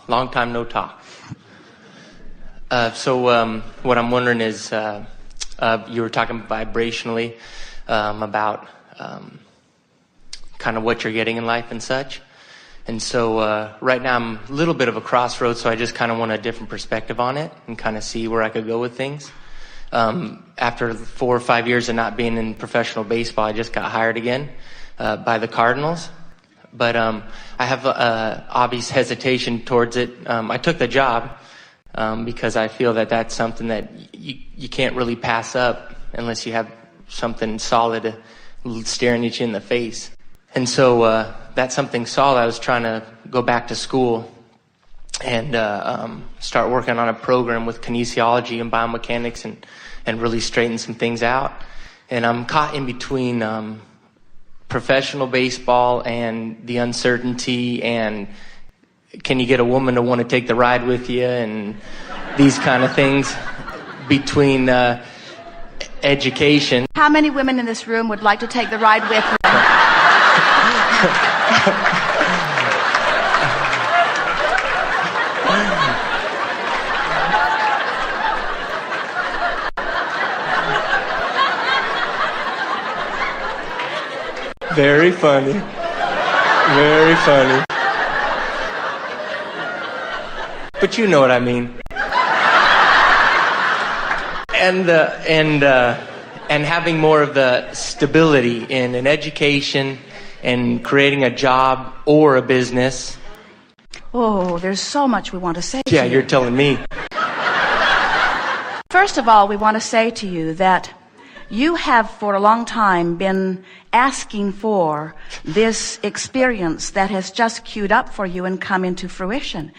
Long time no talk. So what I'm wondering is, you were talking vibrationally about kind of what you're getting in life and such. And so right now I'm a little bit of a crossroads, so I just kind of want a different perspective on it and kind of see where I could go with things. After 4 or 5 years of not being in professional baseball, I just got hired again by the Cardinals. But I have obvious hesitation towards it. I took the job because I feel that that's something that you can't really pass up unless you have something solid staring at you in the face. And so that's something solid. I was trying to go back to school and start working on a program with kinesiology and biomechanics and really straighten some things out. And I'm caught in between professional baseball and the uncertainty and can you get a woman to want to take the ride with you and these kind of things between education. How many women in this room would like to take the ride with you? Very funny. Very funny. But you know what I mean. And having more of the stability in an education and creating a job or a business. Oh, there's so much we want to say to you. Yeah, you're telling me. First of all, we want to say to you that you have for a long time been asking for this experience that has just queued up for you and come into fruition.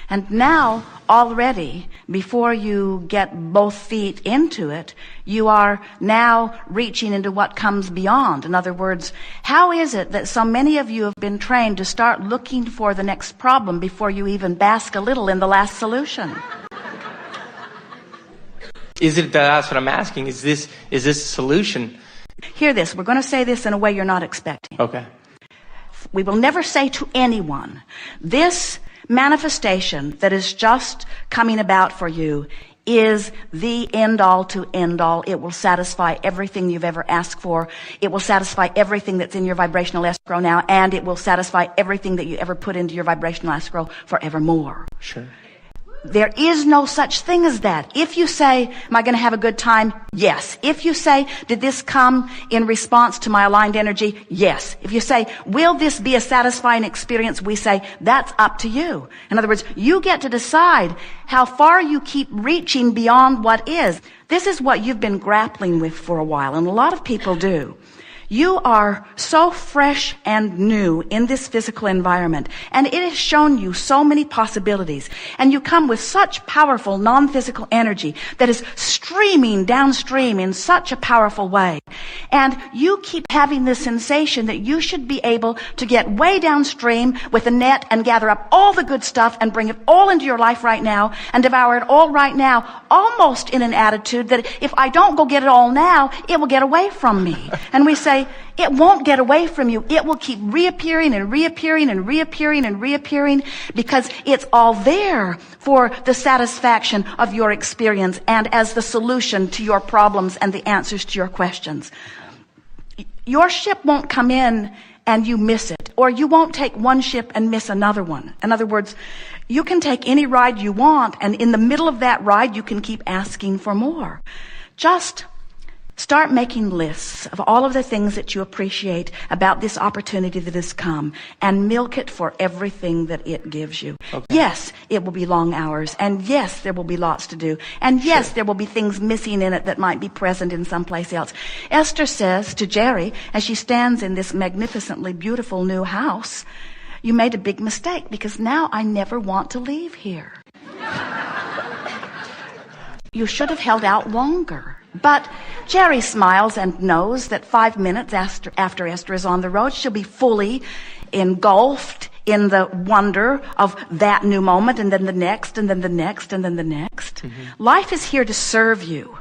And now, already, before you get both feet into it, you are now reaching into what comes beyond. In other words, how is it that so many of you have been trained to start looking for the next problem before you even bask a little in the last solution? Is it that's what I'm asking? Is this a solution? Hear this. We're going to say this in a way you're not expecting. Okay. We will never say to anyone, this manifestation that is just coming about for you is the end all to end all. It will satisfy everything you've ever asked for. It will satisfy everything that's in your vibrational escrow now, and it will satisfy everything that you ever put into your vibrational escrow forevermore. Sure. There is no such thing as that. If you say, am I going to have a good time? Yes. If you say, did this come in response to my aligned energy? Yes. If you say, will this be a satisfying experience? We say, that's up to you. In other words, you get to decide how far you keep reaching beyond what is. This is what you've been grappling with for a while, and a lot of people do. You are so fresh and new in this physical environment, and it has shown you so many possibilities, and you come with such powerful non-physical energy that is streaming downstream in such a powerful way, and you keep having this sensation that you should be able to get way downstream with a net and gather up all the good stuff and bring it all into your life right now and devour it all right now, almost in an attitude that if I don't go get it all now, it will get away from me. And we say, it won't get away from you. It will keep reappearing and reappearing and reappearing and reappearing because it's all there for the satisfaction of your experience and as the solution to your problems and the answers to your questions. Your ship won't come in and you miss it, or you won't take one ship and miss another one. In other words, you can take any ride you want, and in the middle of that ride, you can keep asking for more. Just start making lists of all of the things that you appreciate about this opportunity that has come and milk it for everything that it gives you. Okay. Yes, it will be long hours, and yes, there will be lots to do, and yes, there will be things missing in it that might be present in someplace else. Esther says to Jerry, as she stands in this magnificently beautiful new house, you made a big mistake because now I never want to leave here. You should have held out longer. But Jerry smiles and knows that 5 minutes after Esther is on the road, she'll be fully engulfed in the wonder of that new moment, and then the next, and then the next, and then the next. Mm-hmm. Life is here to serve you.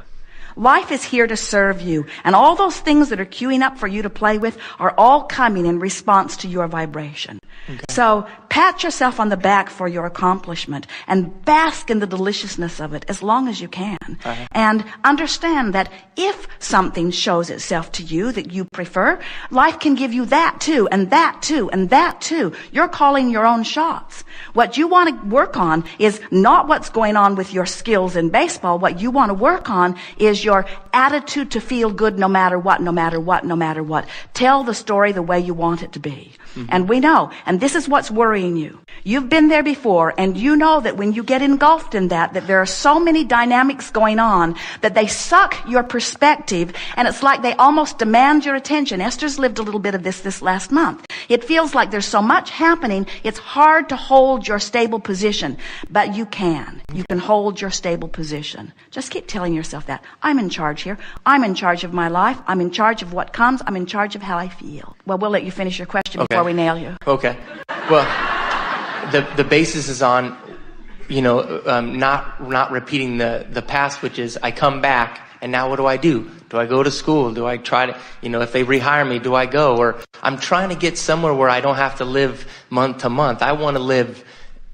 Life is here to serve you. And all those things that are queuing up for you to play with are all coming in response to your vibration. Okay. So pat yourself on the back for your accomplishment and bask in the deliciousness of it as long as you can. Uh-huh. And understand that if something shows itself to you that you prefer, life can give you that too, and that too, and that too. You're calling your own shots. What you want to work on is not what's going on with your skills in baseball. What you want to work on is your attitude to feel good no matter what, no matter what, no matter what. Tell the story the way you want it to be. Mm-hmm. And we know, and this is what's worrying you. You've been there before, and you know that when you get engulfed in that there are so many dynamics going on that they suck your perspective, and it's like they almost demand your attention. Esther's lived a little bit of this last month. It feels like there's so much happening, it's hard to hold your stable position. But you can. You can hold your stable position. Just keep telling yourself that. I'm in charge here. I'm in charge of my life. I'm in charge of what comes. I'm in charge of how I feel. Well, we'll let you finish your question before we nail you. Okay. Well, the basis is on, not repeating the past, which is I come back and now what do? Do I go to school? Do I try to, if they rehire me, do I go? Or I'm trying to get somewhere where I don't have to live month to month. I want to live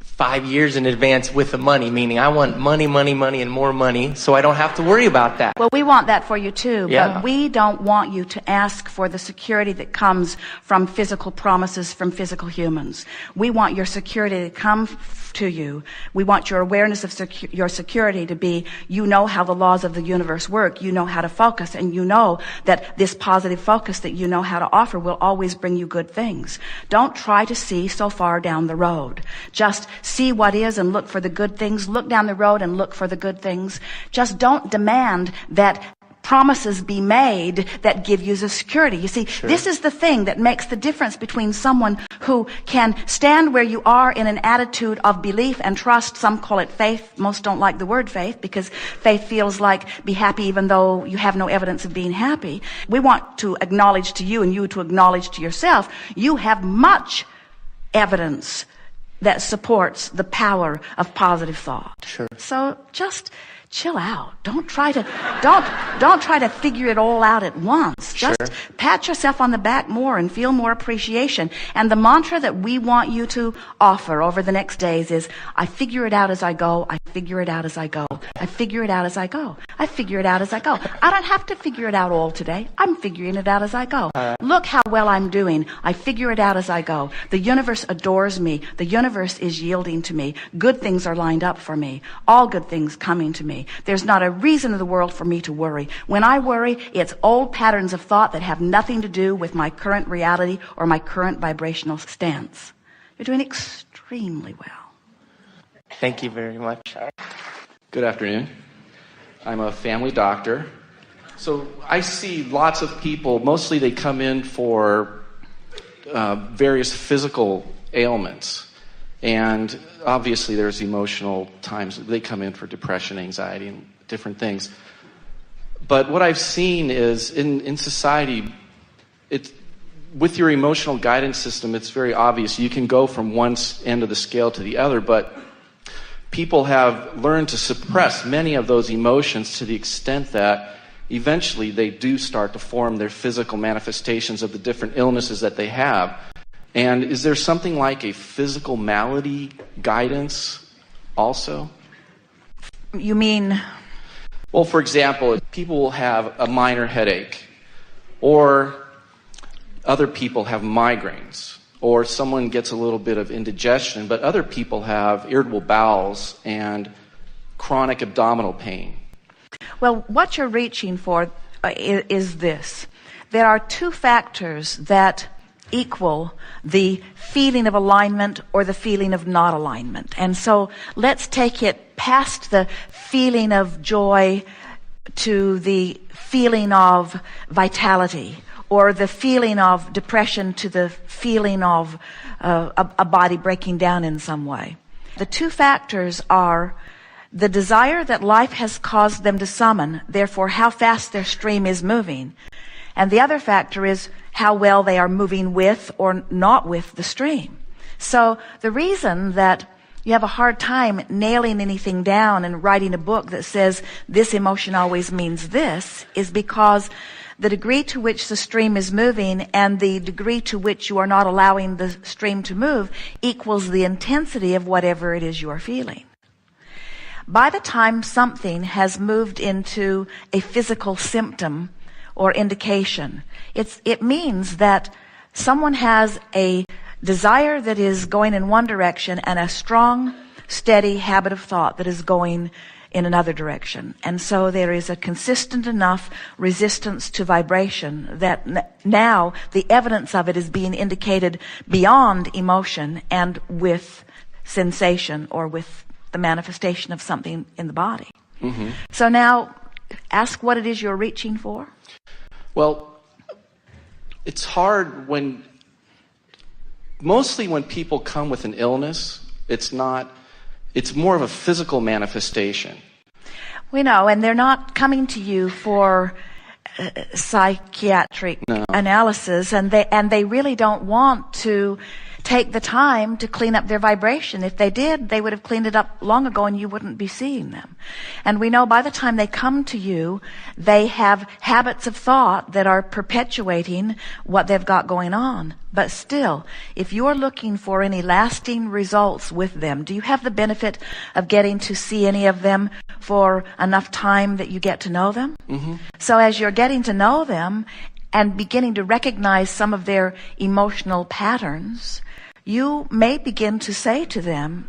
5 years in advance with the money, meaning I want money, and more money, so I don't have to worry about that. Well, we want that for you too, yeah. But we don't want you to ask for the security that comes from physical promises from physical humans. We want your security to come to you. We want your awareness of your security to be, you know how the laws of the universe work, you know how to focus, and you know that this positive focus that you know how to offer will always bring you good things. Don't try to see so far down the road. Just see what is and look for the good things. Look down the road and look for the good things. Just don't demand that promises be made that give you the security. You see, sure. This is the thing that makes the difference between someone who can stand where you are in an attitude of belief and trust. Some call it faith. Most don't like the word faith because faith feels like be happy even though you have no evidence of being happy. We want to acknowledge to you and you to acknowledge to yourself, you have much evidence that supports the power of positive thought. Sure. So just chill out. Don't try to figure it all out at once. Just sure. Pat yourself on the back more and feel more appreciation. And the mantra that we want you to offer over the next days is, I figure it out as I go. I figure it out as I go. I figure it out as I go. I figure it out as I go. I don't have to figure it out all today. I'm figuring it out as I go. Look how well I'm doing. I figure it out as I go. The universe adores me. The universe is yielding to me. Good things are lined up for me. All good things coming to me. There's not a reason in the world for me to worry. When I worry, it's old patterns of thought that have nothing to do with my current reality or my current vibrational stance. You're doing extremely well. Thank you very much. Good afternoon. I'm a family doctor. So I see lots of people, mostly they come in for various physical ailments. And obviously there's emotional times. They come in for depression, anxiety, and different things. But what I've seen is in society, with your emotional guidance system, it's very obvious. You can go from one end of the scale to the other, but people have learned to suppress many of those emotions to the extent that eventually they do start to form their physical manifestations of the different illnesses that they have. And is there something like a physical malady guidance also? You mean? Well, for example, people will have a minor headache, or other people have migraines, or someone gets a little bit of indigestion, but other people have irritable bowels and chronic abdominal pain. Well, what you're reaching for is this. There are two factors that equal the feeling of alignment or the feeling of not alignment. And so let's take it past the feeling of joy to the feeling of vitality, or the feeling of depression to the feeling of a body breaking down in some way. The two factors are the desire that life has caused them to summon, therefore how fast their stream is moving. And the other factor is how well they are moving with or not with the stream. So the reason that, you have a hard time nailing anything down and writing a book that says this emotion always means this, is because the degree to which the stream is moving and the degree to which you are not allowing the stream to move equals the intensity of whatever it is you are feeling. By the time something has moved into a physical symptom or indication, it means that someone has a desire that is going in one direction and a strong, steady habit of thought that is going in another direction. And so there is a consistent enough resistance to vibration that now the evidence of it is being indicated beyond emotion and with sensation or with the manifestation of something in the body. Mm-hmm. So now ask what it is you're reaching for. Well, it's hard mostly when people come with an illness, it's more of a physical manifestation. We know, and they're not coming to you for psychiatric analysis, and they really don't want to take the time to clean up their vibration. If they did, they would have cleaned it up long ago and you wouldn't be seeing them. And we know by the time they come to you, they have habits of thought that are perpetuating what they've got going on. But still, if you're looking for any lasting results with them, do you have the benefit of getting to see any of them for enough time that you get to know them? Mm-hmm. So as you're getting to know them and beginning to recognize some of their emotional patterns, you may begin to say to them,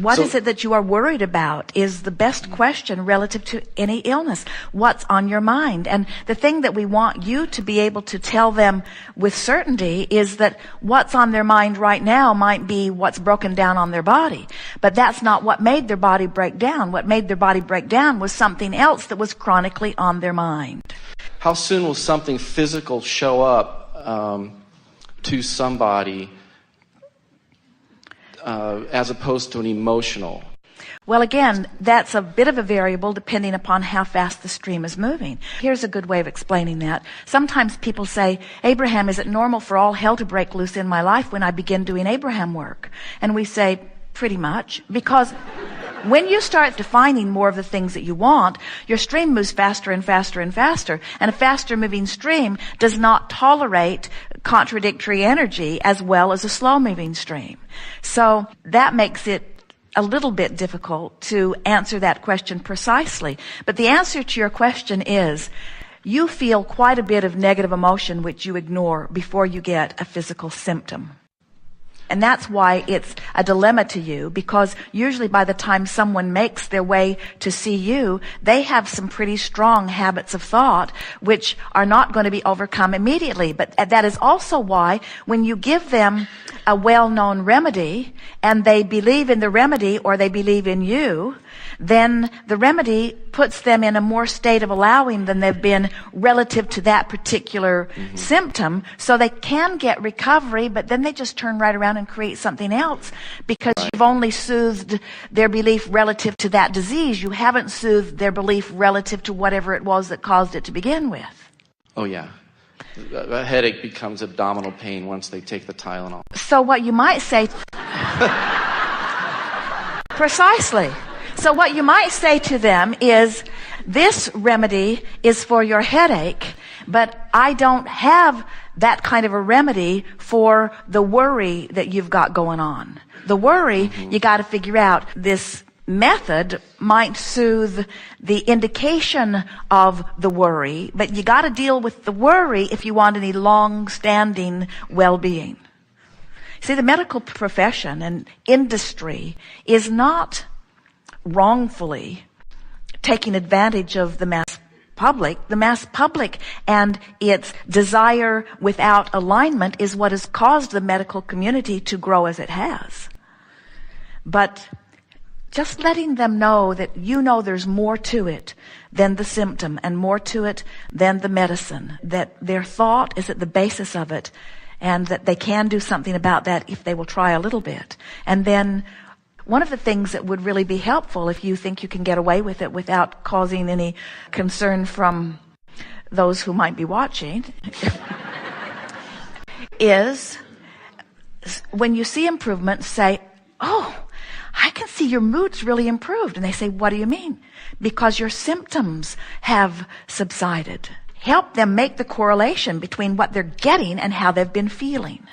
what is it that you are worried about is the best question relative to any illness. What's on your mind? And the thing that we want you to be able to tell them with certainty is that what's on their mind right now might be what's broken down on their body. But that's not what made their body break down. What made their body break down was something else that was chronically on their mind. How soon will something physical show up to somebody as opposed to an emotional? Well, again, that's a bit of a variable depending upon how fast the stream is moving. Here's a good way of explaining that. Sometimes people say, Abraham, is it normal for all hell to break loose in my life when I begin doing Abraham work? And we say, pretty much, because when you start defining more of the things that you want, your stream moves faster and faster and faster. And a faster moving stream does not tolerate contradictory energy as well as a slow moving stream. So that makes it a little bit difficult to answer that question precisely. But the answer to your question is, you feel quite a bit of negative emotion which you ignore before you get a physical symptom. And that's why it's a dilemma to you, because usually by the time someone makes their way to see you, they have some pretty strong habits of thought which are not going to be overcome immediately. But that is also why when you give them a well-known remedy and they believe in the remedy or they believe in you, then the remedy puts them in a more state of allowing than they've been relative to that particular symptom. So they can get recovery, but then they just turn right around and create something else because you've only soothed their belief relative to that disease. You haven't soothed their belief relative to whatever it was that caused it to begin with. Oh, yeah. A headache becomes abdominal pain once they take the Tylenol. So what you might say... Precisely. So what you might say to them is, this remedy is for your headache, but I don't have that kind of a remedy for the worry that you've got going on. The worry, you got to figure out. This method might soothe the indication of the worry, but you got to deal with the worry if you want any long-standing well-being. See, the medical profession and industry is not wrongfully taking advantage of the mass public. The mass public and its desire without alignment is what has caused the medical community to grow as it has. But just letting them know that there's more to it than the symptom and more to it than the medicine, that their thought is at the basis of it and that they can do something about that if they will try a little bit. And then one of the things that would really be helpful if you think you can get away with it without causing any concern from those who might be watching is when you see improvement, say, oh, I can see your mood's really improved. And they say, what do you mean? Because your symptoms have subsided. Help them make the correlation between what they're getting and how they've been feeling.